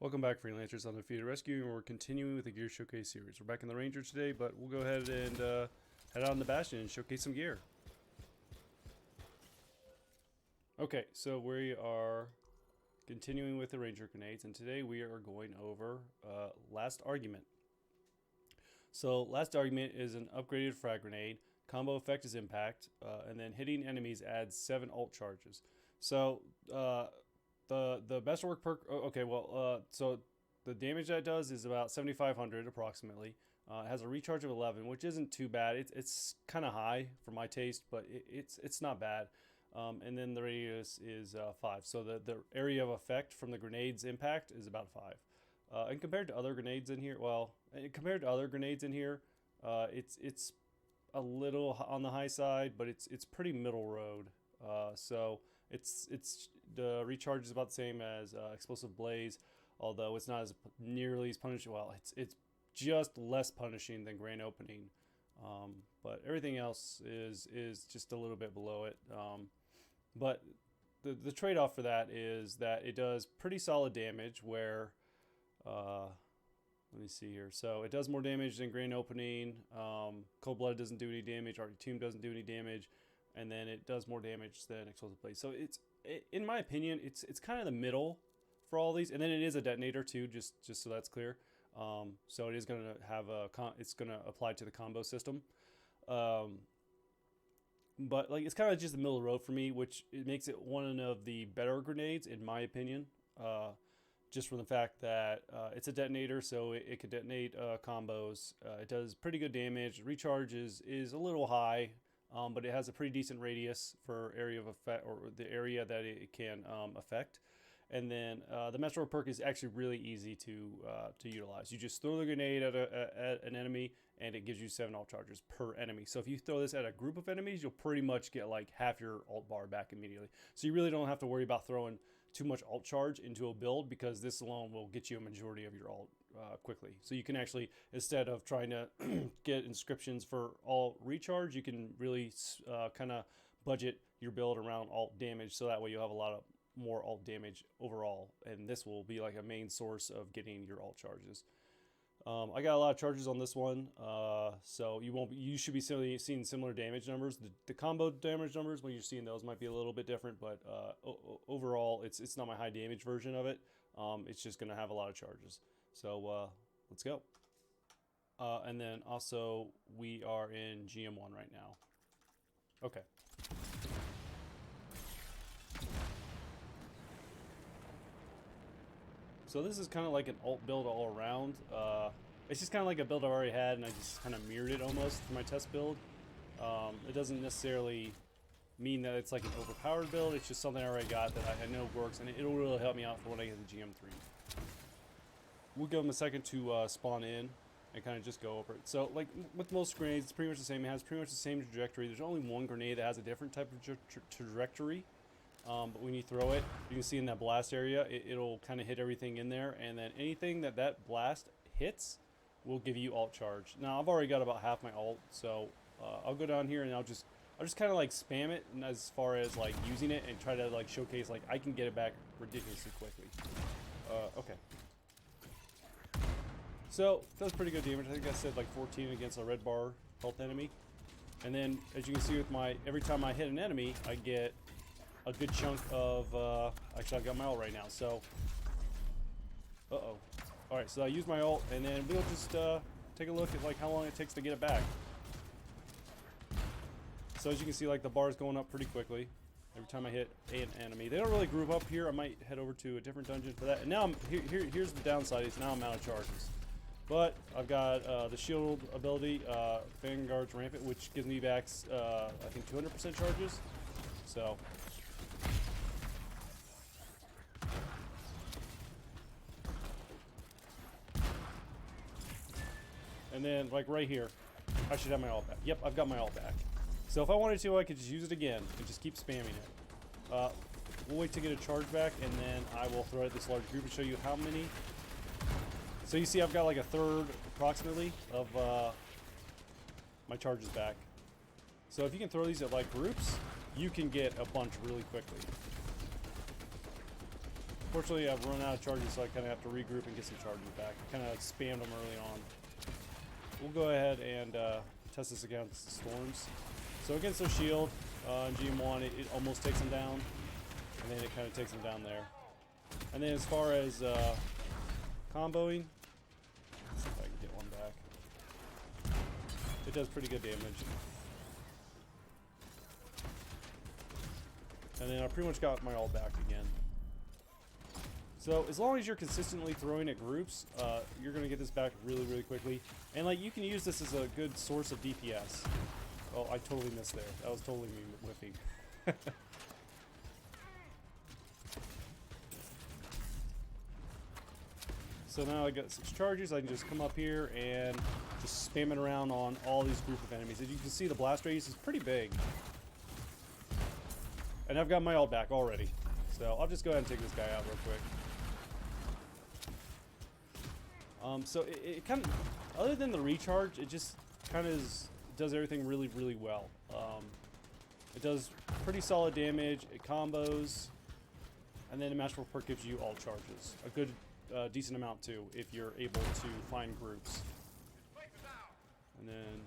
Welcome back, Freelancers on the Field Rescue, and we're continuing with the Gear Showcase series. We're back in the Ranger today, but we'll go ahead and head out on the Bastion and showcase some gear. Okay, so we are continuing with the Ranger grenades, and today we are going over Last Argument. So, Last Argument is an upgraded frag grenade. Combo effect is impact, and then hitting enemies adds 7 ult charges. So, the best work perk. Okay, well, so the damage that it does is about 7,500 approximately. It has a recharge of 11, which isn't too bad. It's kind of high for my taste, but it's not bad. And then the radius is 5. So the area of effect from the grenade's impact is about 5. And compared to other grenades in here, it's a little on the high side, but it's pretty middle road. So it's the recharge is about the same as Explosive Blaze, although it's not as nearly as punishing. Well, it's just less punishing than Grand Opening, but everything else is just a little bit below it. But the trade-off for that is that it does pretty solid damage. Where let me see here. So it does more damage than Grand Opening. Cold Blood doesn't do any damage. Arctic Tomb doesn't do any damage. And then it does more damage than Explosive Blaze. So in my opinion, it's kind of the middle for all these. And then it is a detonator too, just so that's clear. So it is going to have it's going to apply to the combo system. But like it's kind of just the middle of the road for me, which it makes it one of the better grenades in my opinion. Just from the fact that it's a detonator, so it could detonate combos. It does pretty good damage. Recharge is a little high. But it has a pretty decent radius for area of effect, or the area that it can affect. And then the Metro perk is actually really easy to utilize. You just throw the grenade at an enemy, and it gives you 7 ult charges per enemy. So if you throw this at a group of enemies, you'll pretty much get like half your ult bar back immediately. So you really don't have to worry about throwing too much ult charge into a build, because this alone will get you a majority of your ult quickly. So you can actually, instead of trying to get inscriptions for all recharge, you can really kind of budget your build around ult damage, so that way you'll have a lot of more ult damage overall, and this will be like a main source of getting your ult charges. I got a lot of charges on this one, so you should be seeing similar damage numbers. The combo damage numbers, when you're seeing those, might be a little bit different, but overall it's not my high damage version of it. It's just going to have a lot of charges. So let's go. And then also we are in GM1 right now. Okay. So this is kind of like an ult build all around. It's just kind of like a build I've already had, and I just kind of mirrored it almost for my test build. It doesn't necessarily mean that it's like an overpowered build. It's just something I already got that I know works, and it'll really help me out for when I get to GM3. We'll give them a second to spawn in and kind of just go over it. So like with most grenades, it's pretty much the same. It has pretty much the same trajectory. There's only one grenade that has a different type of trajectory. But when you throw it, you can see in that blast area, it'll kind of hit everything in there, and then anything that blast hits will give you ult charge. Now I've already got about half my ult, so I'll go down here and I'll just kind of like spam it, and as far as like using it, and try to like showcase like I can get it back ridiculously quickly. Okay. So it does pretty good damage. I think I said like 14 against a red bar health enemy, and then as you can see with every time I hit an enemy, I get a good chunk of, actually I've got my ult right now, so, alright, so I use my ult, and then we'll just take a look at like how long it takes to get it back. So as you can see, like the bar is going up pretty quickly every time I hit an enemy. They don't really group up here. I might head over to a different dungeon for that. And now here's the downside, is now I'm out of charges. But I've got the shield ability, Vanguard's Rampant, which gives me back, I think 200% charges, so... And then, like right here, I should have my ult back. Yep, I've got my ult back. So if I wanted to, I could just use it again and just keep spamming it. We'll wait to get a charge back, and then I will throw it at this large group and show you how many. So you see I've got like a third, approximately, of my charges back. So if you can throw these at like groups, you can get a bunch really quickly. Fortunately, I've run out of charges, so I kind of have to regroup and get some charges back. I kind of spammed them early on. We'll go ahead and test this against the storms. So against their shield, in GM1, it almost takes them down, and then it kind of takes them down there. And then as far as comboing, let's see if I can get one back. It does pretty good damage. And then I pretty much got my ult back again. So as long as you're consistently throwing at groups, you're going to get this back really, really quickly. And like you can use this as a good source of DPS. Oh, I totally missed there. That was totally me whiffing. So now I got 6 charges. I can just come up here and just spam it around on all these group of enemies. As you can see, the blast radius is pretty big. And I've got my ult back already. So I'll just go ahead and take this guy out real quick. So it kind of, other than the recharge, it just kind of does everything really, really well. It does pretty solid damage. It combos. And then the Masterful Perk gives you all charges. A good, decent amount too, if you're able to find groups. And then,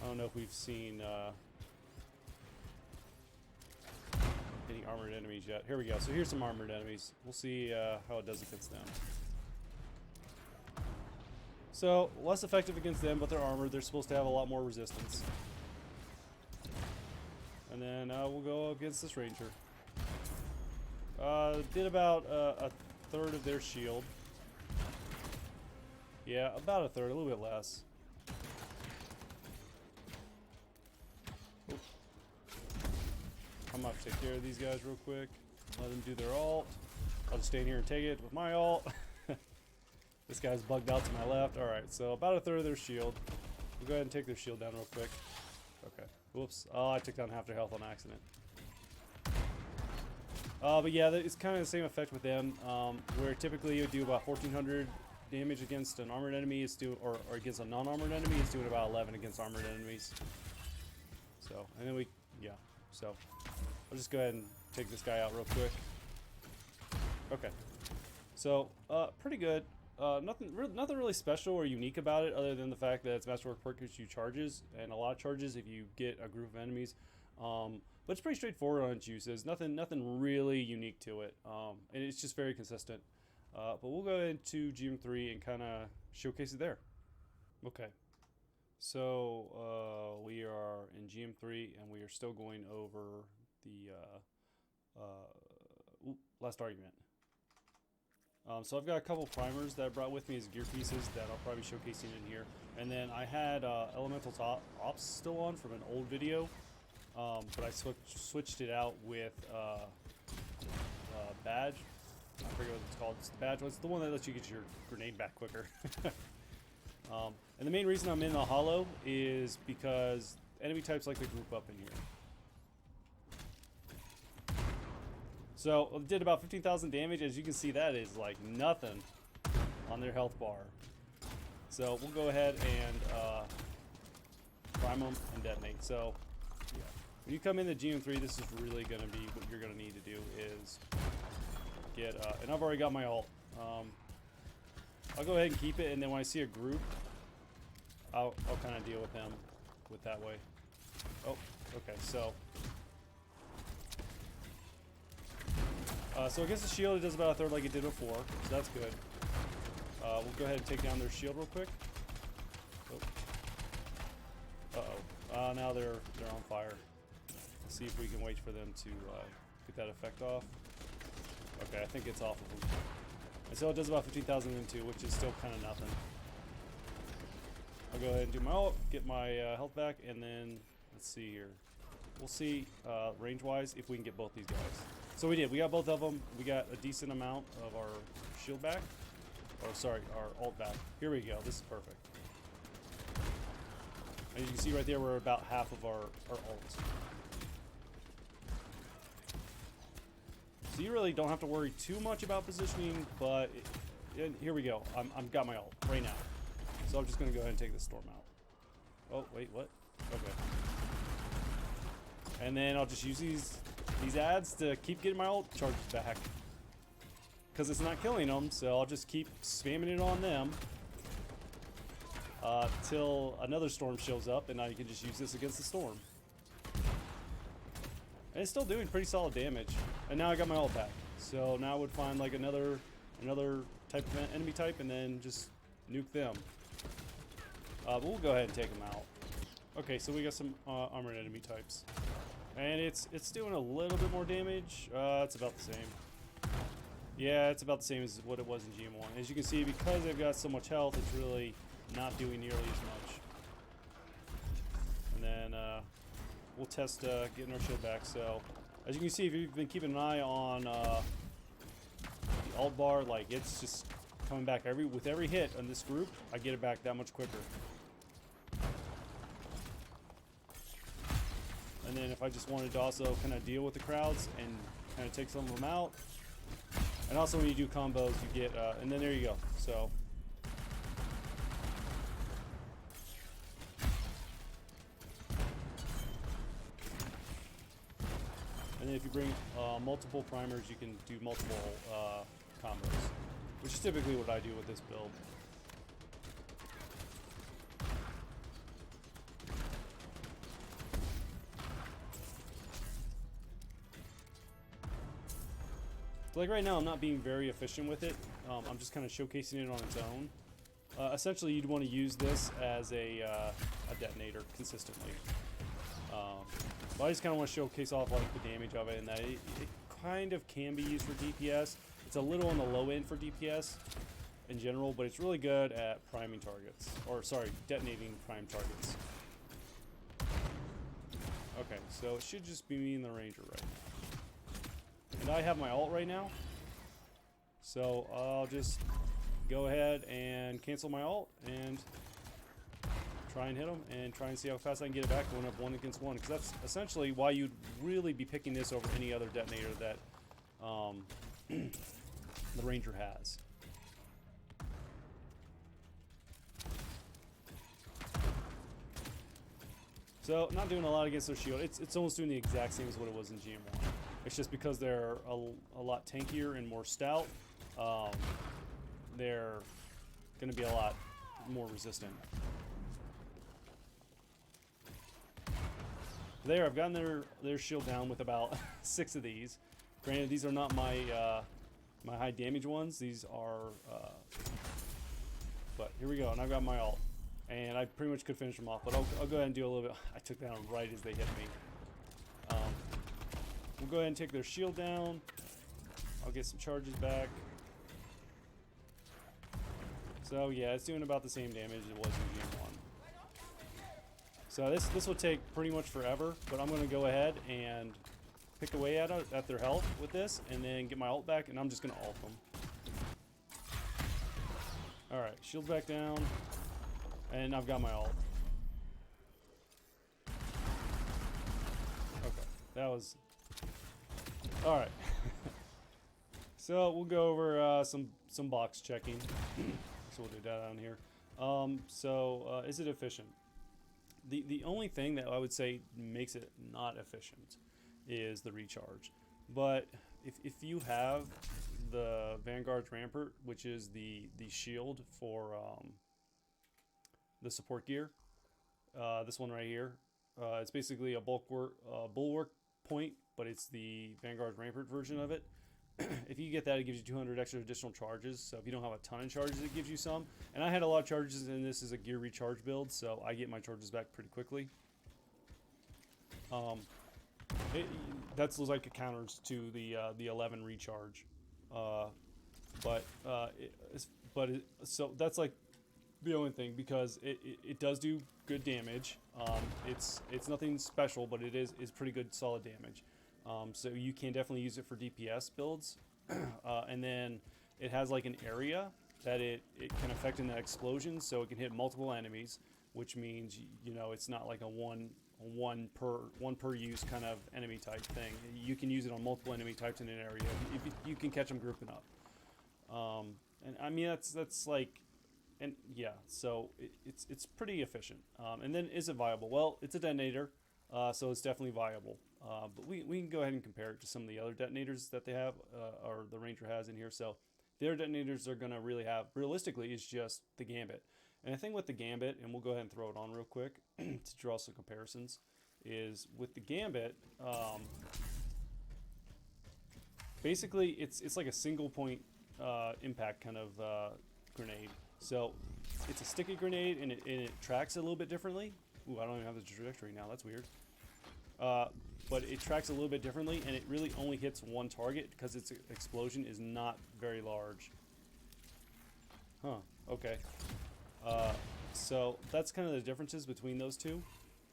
I don't know if we've seen any armored enemies yet. Here we go. So here's some armored enemies. We'll see how it does against them. So, less effective against them, but they're armored. They're supposed to have a lot more resistance. And then we'll go against this ranger. Did about a third of their shield. Yeah, about a third, a little bit less. Oop. I'm gonna have to take care of these guys real quick. Let them do their ult. I'll just stand here and take it with my ult. This guy's bugged out to my left. Alright, so about a third of their shield. We'll go ahead and take their shield down real quick. Okay. Whoops. Oh, I took down half their health on accident. But yeah, it's kind of the same effect with them, where typically you would do about 1,400 damage against an armored enemy, or against a non-armored enemy, it's doing about 11 against armored enemies. So, and then so I'll just go ahead and take this guy out real quick. Okay. So, pretty good. Nothing really special or unique about it, other than the fact that it's Masterwork Perk gives you charges, and a lot of charges if you get a group of enemies. But it's pretty straightforward on its uses. Nothing really unique to it, and it's just very consistent. But we'll go into GM3 and kind of showcase it there. Okay, so we are in GM3 and we are still going over the last argument. So I've got a couple primers that I brought with me as gear pieces that I'll probably be showcasing in here. And then I had Elemental Ops still on from an old video, but I switched it out with Badge. I forget what it's called. It's the Badge. It's the one that lets you get your grenade back quicker. And the main reason I'm in the Hollow is because enemy types like to group up in here. So it did about 15,000 damage. As you can see, that is like nothing on their health bar. So we'll go ahead and prime them and detonate. So yeah, when you come into GM3, this is really going to be what you're going to need to do is get, and I've already got my ult. I'll go ahead and keep it, and then when I see a group, I'll kind of deal with them with that way. Oh, okay, so. So against the shield, it does about a third like it did before, so that's good. We'll go ahead and take down their shield real quick. Oh. Uh-oh. Now they're on fire. Let's see if we can wait for them to get that effect off. Okay, I think it's off of them. And so it does about 15,000 into, which is still kind of nothing. I'll go ahead and do my ult, get my health back, and then let's see here. We'll see range-wise if we can get both these guys. So we did. We got both of them. We got a decent amount of our shield back. Or sorry, our ult back. Here we go. This is perfect. And you can see right there, we're about half of our ults. So you really don't have to worry too much about positioning, but here we go. I'm got my ult right now. So I'm just going to go ahead and take this storm out. Oh, wait, what? Okay. And then I'll just use these ads to keep getting my ult charges back. because it's not killing them, so I'll just keep spamming it on them till another storm shows up, and now you can just use this against the storm. And it's still doing pretty solid damage. And now I got my ult back, so now I would find like another type of enemy type and then just nuke them. But we'll go ahead and take them out. Okay, so we got some armored enemy types, and it's doing a little bit more damage. It's about the same. Yeah, it's about the same as what it was in GM1. As you can see, because they've got so much health, it's really not doing nearly as much. And then we'll test getting our shield back. So as you can see, if you've been keeping an eye on the alt bar, like it's just coming back with every hit on this group. I get it back that much quicker. And then if I just wanted to also kind of deal with the crowds and kind of take some of them out. And also when you do combos, you get, and then there you go. So. And then if you bring multiple primers, you can do multiple combos, which is typically what I do with this build. So like right now, I'm not being very efficient with it. I'm just kind of showcasing it on its own. Essentially, you'd want to use this as a detonator consistently. But I just kind of want to showcase off like the damage of it, and that it kind of can be used for DPS. It's a little on the low end for DPS in general, but it's really good at priming targets, or sorry, detonating prime targets. Okay, so it should just be me and the ranger right now. And I have my ult right now, so I'll just go ahead and cancel my ult and try and hit them and try and see how fast I can get it back going up 1 against 1, because that's essentially why you'd really be picking this over any other detonator that the ranger has. So not doing a lot against their shield. It's almost doing the exact same as what it was in GM1. It's just because they're a lot tankier and more stout, they're going to be a lot more resistant. There, I've gotten their shield down with about 6 of these. Granted, these are not my my high damage ones. These are, but here we go, and I've got my ult, and I pretty much could finish them off. But I'll go ahead and do a little bit. I took that on right as they hit me. We'll go ahead and take their shield down. I'll get some charges back. So yeah, it's doing about the same damage as it was in GM1. So this will take pretty much forever, but I'm going to go ahead and pick away at their health with this, and then get my ult back, and I'm just going to ult them. Alright, shields back down, and I've got my ult. Okay, that was... Alright. So we'll go over some box checking. So we'll do that down here. Is it efficient? The only thing that I would say makes it not efficient is the recharge. But if you have the Vanguard's Rampart, which is the shield for the support gear, this one right here, it's basically a bulwark point, but it's the Vanguard's Rampart version of it. If you get that, it gives you 200 extra additional charges. So if you don't have a ton of charges, it gives you some. And I had a lot of charges, and this is a gear recharge build, so I get my charges back pretty quickly. That's like a counters to the 11 recharge. So that's like the only thing, because it does do good damage. It's nothing special, but it's pretty good solid damage. So you can definitely use it for DPS builds. And then it has like an area that it can affect in that explosion, so it can hit multiple enemies, which means, you know, it's not like a one per use kind of enemy type thing. You can use it on multiple enemy types in an area if you can catch them grouping up. And I mean, that's like, and yeah, so it's pretty efficient. And then is it viable? Well, it's a detonator, so it's definitely viable. But we can go ahead and compare it to some of the other detonators that they have, or the Ranger has in here. So their detonators are going to really have, realistically, is just the Gambit. And the thing with the Gambit, and we'll go ahead and throw it on real quick to draw some comparisons, is with the Gambit, basically it's like a single point impact kind of grenade. So it's a sticky grenade, and it tracks a little bit differently. Ooh, I don't even have the trajectory now. That's weird. But it tracks a little bit differently, and it really only hits one target because its explosion is not very large. Huh. Okay. So that's kind of the differences between those two,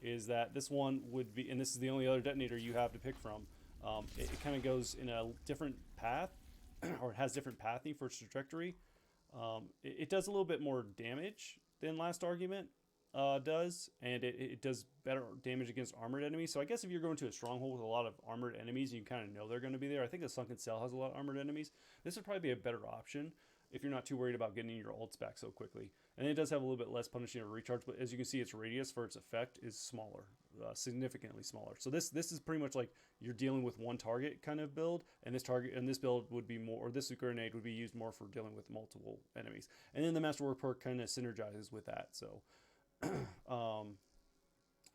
is that this one would be, and this is the only other detonator you have to pick from. It kind of goes in a different path, or it has different pathing for its trajectory. It does a little bit more damage than Last Argument does, and it does better damage against armored enemies. So I guess if you're going to a stronghold with a lot of armored enemies, you kind of know they're going to be there. I think the Sunken Cell has a lot of armored enemies. This would probably be a better option if you're not too worried about getting your ults back so quickly. And it does have a little bit less punishing of recharge, but as you can see, its radius for its effect is smaller, significantly smaller. So this is pretty much like you're dealing with one target kind of build, and this build would be more, or this grenade would be used more for dealing with multiple enemies. And then the Masterwork perk kind of synergizes with that. So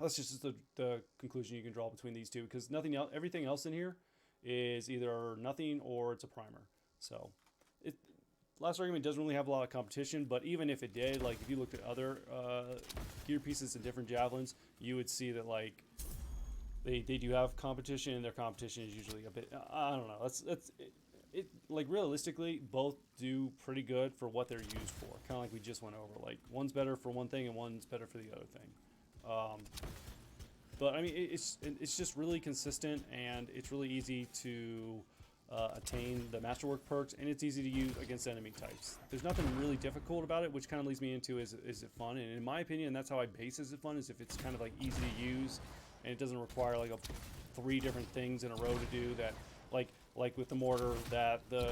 that's just the conclusion you can draw between these two, because everything else in here is either nothing or it's a primer. So Last Argument doesn't really have a lot of competition, but even if it did, like if you looked at other gear pieces and different javelins, you would see that like they do have competition, and their competition is usually a bit, I don't know. It like realistically, both do pretty good for what they're used for. Kind of like we just went over. Like one's better for one thing and one's better for the other thing. But I mean, it's just really consistent, and it's really easy to attain the Masterwork perks, and it's easy to use against enemy types. There's nothing really difficult about it, which kind of leads me into is it fun? And in my opinion, that's how I base is it fun, is if it's kind of like easy to use, and it doesn't require like 3 different things in a row to do that, like with the mortar that the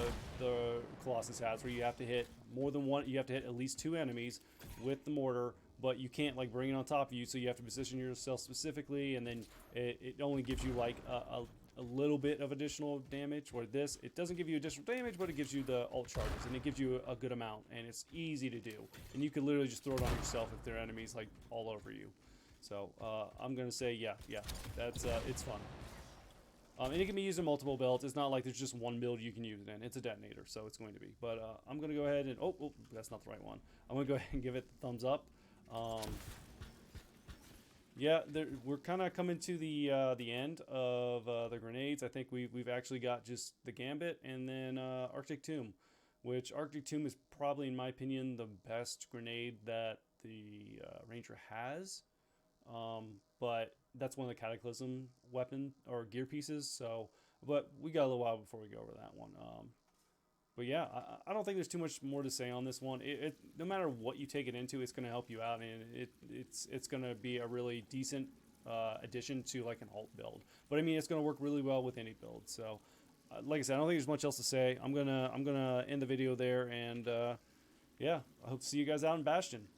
Colossus has, where you have to hit more than one, you have to hit at least 2 enemies with the mortar, but you can't like bring it on top of you, so you have to position yourself specifically, and then it only gives you like a little bit of additional damage. Where this, it doesn't give you additional damage, but it gives you the ult charges, and it gives you a good amount, and it's easy to do, and you could literally just throw it on yourself if there are enemies like all over you. So I'm gonna say yeah, that's it's fun. And it can be used in multiple builds. It's not like there's just one build you can use it in. It's a detonator, so it's going to be. But I'm going to go ahead and... Oh, that's not the right one. I'm going to go ahead and give it the thumbs up. Yeah, we're kind of coming to the end of the grenades. I think we've actually got just the Gambit and then Arctic Tomb, which Arctic Tomb is probably, in my opinion, the best grenade that the Ranger has. But that's one of the Cataclysm weapon or gear pieces. So, but we got a little while before we go over that one. But yeah, I don't think there's too much more to say on this one. No matter what you take it into, it's going to help you out, and it's going to be a really decent addition to like an alt build. But I mean, it's going to work really well with any build. So, like I said, I don't think there's much else to say. I'm gonna end the video there, and yeah, I hope to see you guys out in Bastion.